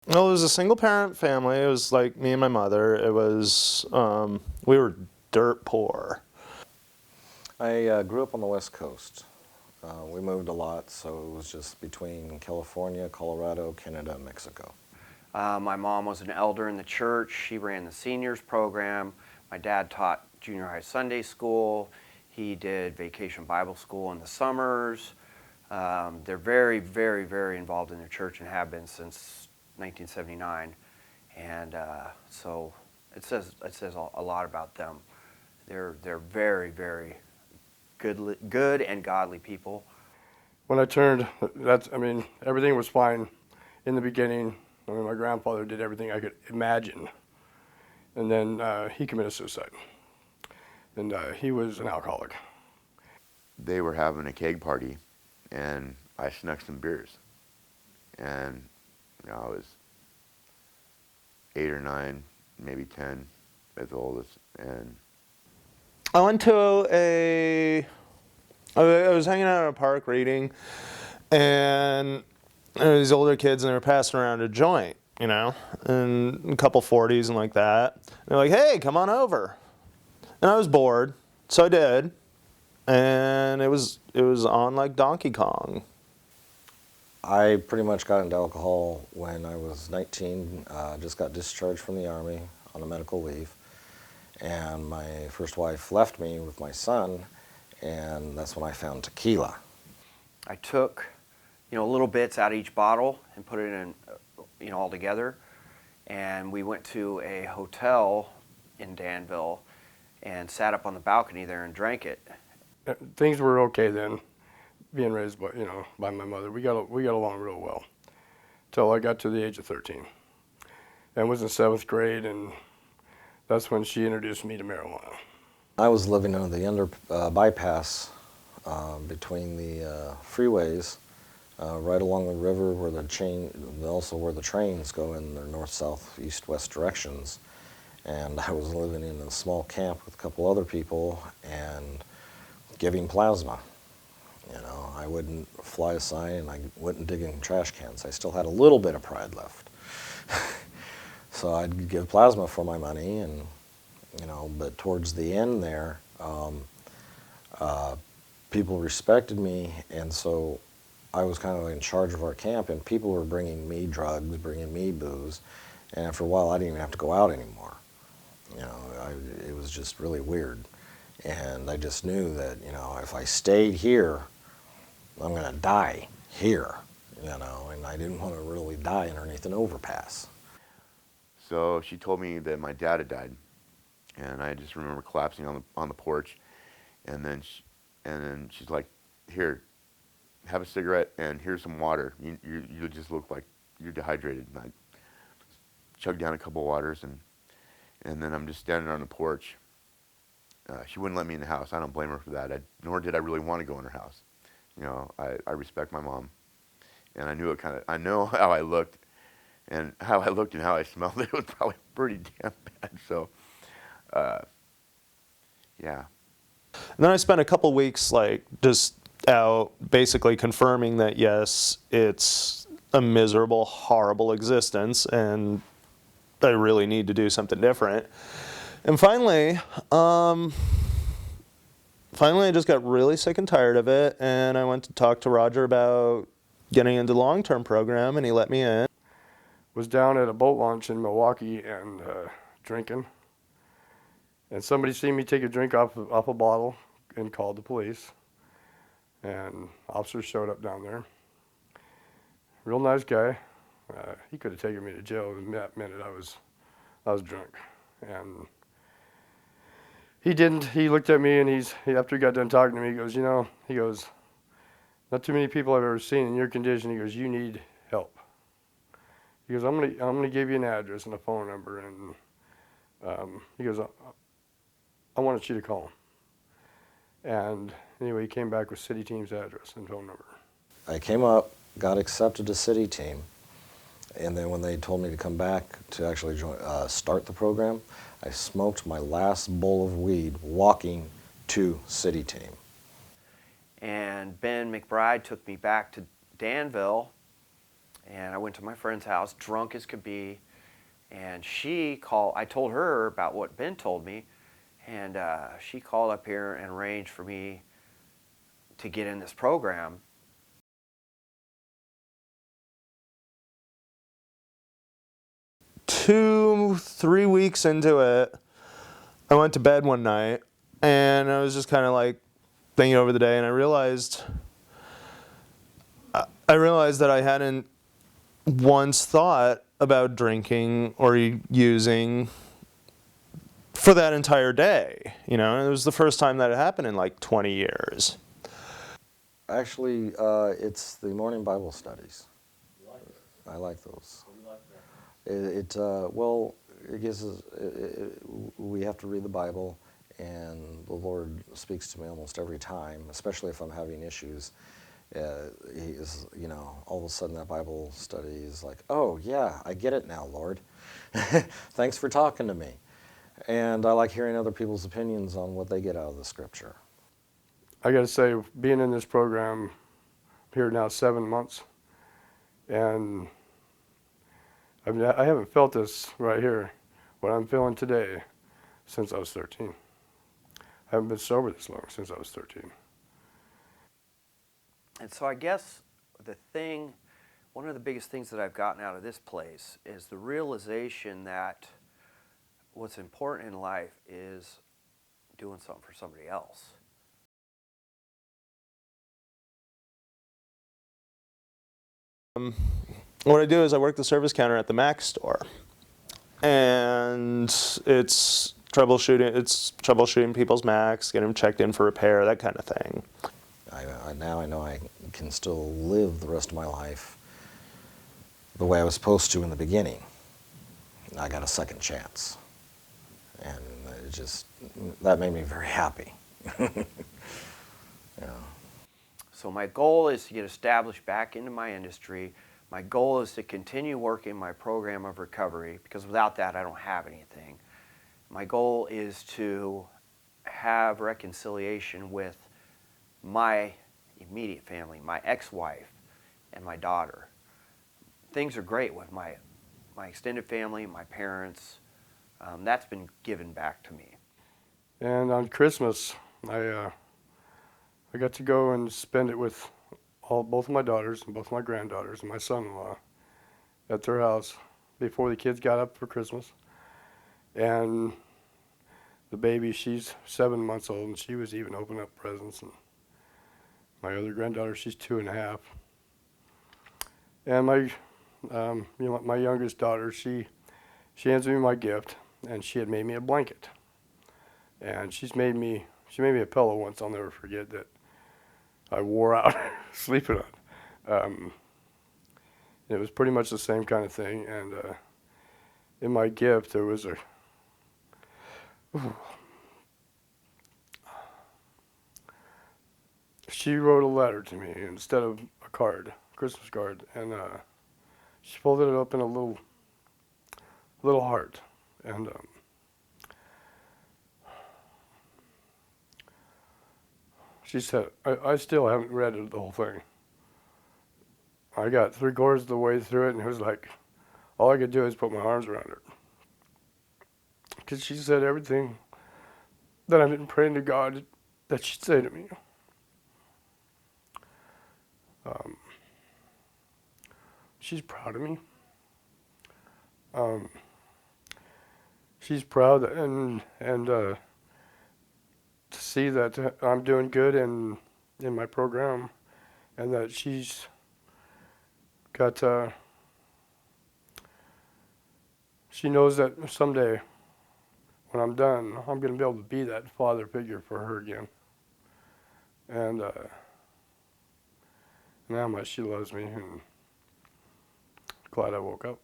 Well, it was a single parent family. It was like me and my mother. It was, we were dirt poor. I grew up on the West Coast. We moved a lot, so it was just between California, Colorado, Canada, and Mexico. My mom was an elder in the church. She ran the seniors program. My dad taught junior high Sunday school. He did vacation Bible school in the summers. They're very, very, very involved in their church and have been since 1979. And so it says a lot about them. They're very, very good and godly people. When I turned, everything was fine in the beginning. I mean, my grandfather did everything I could imagine. And then he committed suicide. And he was an alcoholic. They were having a keg party, and I snuck some beers. And I was 8 or 9, maybe 10 at the oldest. And I went to I was hanging out in a park reading, and there were these older kids, and they were passing around a joint, and a couple 40s and like that. And they're like, hey, come on over. And I was bored, so I did. And it was on like Donkey Kong. I pretty much got into alcohol when I was 19, just got discharged from the Army on a medical leave. And my first wife left me with my son, and that's when I found tequila. I took, little bits out of each bottle and put it in, all together. And we went to a hotel in Danville and sat up on the balcony there and drank it. Things were okay then, being raised by my mother. We got along real well till I got to the age of 13. And was in 7th grade, and that's when she introduced me to marijuana. I was living under the bypass between the freeways, right along the river where also where the trains go in their north, south, east, west directions. And I was living in a small camp with a couple other people and giving plasma. I wouldn't fly a sign and I wouldn't dig in trash cans. I still had a little bit of pride left. So I'd give plasma for my money, and but towards the end there, people respected me, and so I was kind of in charge of our camp, and people were bringing me drugs, bringing me booze, and after a while I didn't even have to go out anymore. It was just really weird, and I just knew that if I stayed here, I'm going to die here, and I didn't want to really die underneath an overpass. so she told me that my dad had died, and I just remember collapsing on the porch, and then she's like, "Here, have a cigarette, and here's some water. You just look like you're dehydrated." And I chugged down a couple of waters, and then I'm just standing on the porch. She wouldn't let me in the house. I don't blame her for that. Nor did I really want to go in her house. I respect my mom, and I know how I looked, and how I smelled. It was probably pretty damn bad. So, yeah. And then I spent a couple weeks just out basically confirming that yes, it's a miserable, horrible existence, and I really need to do something different. And finally, I just got really sick and tired of it, and I went to talk to Roger about getting into the long-term program, and he let me in. Was down at a boat launch in Milwaukee and drinking. And somebody seen me take a drink off a bottle and called the police. And officers showed up down there. Real nice guy. He could have taken me to jail the minute I was drunk. And he didn't. He looked at me, and after he got done talking to me, he goes, not too many people I've ever seen in your condition. He goes, you need help. He goes, I'm gonna give you an address and a phone number, and he goes, I want you to call him. And anyway, he came back with Cityteam's address and phone number. I came up, got accepted to Cityteam, and then when they told me to come back to actually start the program, I smoked my last bowl of weed walking to Cityteam. And Ben McBride took me back to Danville, And I went to my friend's house, drunk as could be, and I told her about what Ben told me, and she called up here and arranged for me to get in this program. 2-3 weeks into it, I went to bed one night and I was just kind of like thinking over the day, and I realized that I hadn't once thought about drinking or using for that entire day. You know, and it was the first time that it happened in like 20 years. Actually, it's the morning Bible studies. I like those. Well, it gives us, we have to read the Bible, and the Lord speaks to me almost every time, especially if I'm having issues. He is, you know, all of a sudden that Bible study is like, oh yeah, I get it now, Lord. Thanks for talking to me. And I like hearing other people's opinions on what they get out of the scripture. I got to say, being in this program here now 7 months, and I mean, I haven't felt this right here, what I'm feeling today, since I was 13. I haven't been sober this long since I was 13. And so I guess one of the biggest things that I've gotten out of this place is the realization that what's important in life is doing something for somebody else. What I do is I work the service counter at the Mac store, and it's troubleshooting people's Macs, getting them checked in for repair, that kind of thing. Now I know I can still live the rest of my life the way I was supposed to in the beginning. I got a second chance, and that made me very happy. Yeah. So my goal is to get established back into my industry. My goal is to continue working my program of recovery, because without that I don't have anything. My goal is to have reconciliation with my immediate family, my ex-wife and my daughter. Things are great with my extended family, my parents. That's been given back to me. And on Christmas, I got to go and spend it with both of my daughters and both of my granddaughters and my son-in-law at their house before the kids got up for Christmas. And the baby, she's 7 months old, and she was even opening up presents. And my other granddaughter, she's 2.5. And my youngest daughter, she hands me my gift, and she had made me a blanket. And she made me a pillow once I'll never forget that I wore out sleeping on. It was pretty much the same kind of thing, and in my gift there was she wrote a letter to me instead of a card, Christmas card, and she folded it up in a little heart, and she said, I still haven't read the whole thing. I got 3/4 of the way through it, and it was like, all I could do is put my arms around her. Because she said everything that I've been praying to God that she'd say to me. She's proud of me. She's proud and to see that I'm doing good in my program, and that she's got she knows that someday when I'm done, I'm going to be able to be that father figure for her again, and how much she loves me, and glad I woke up.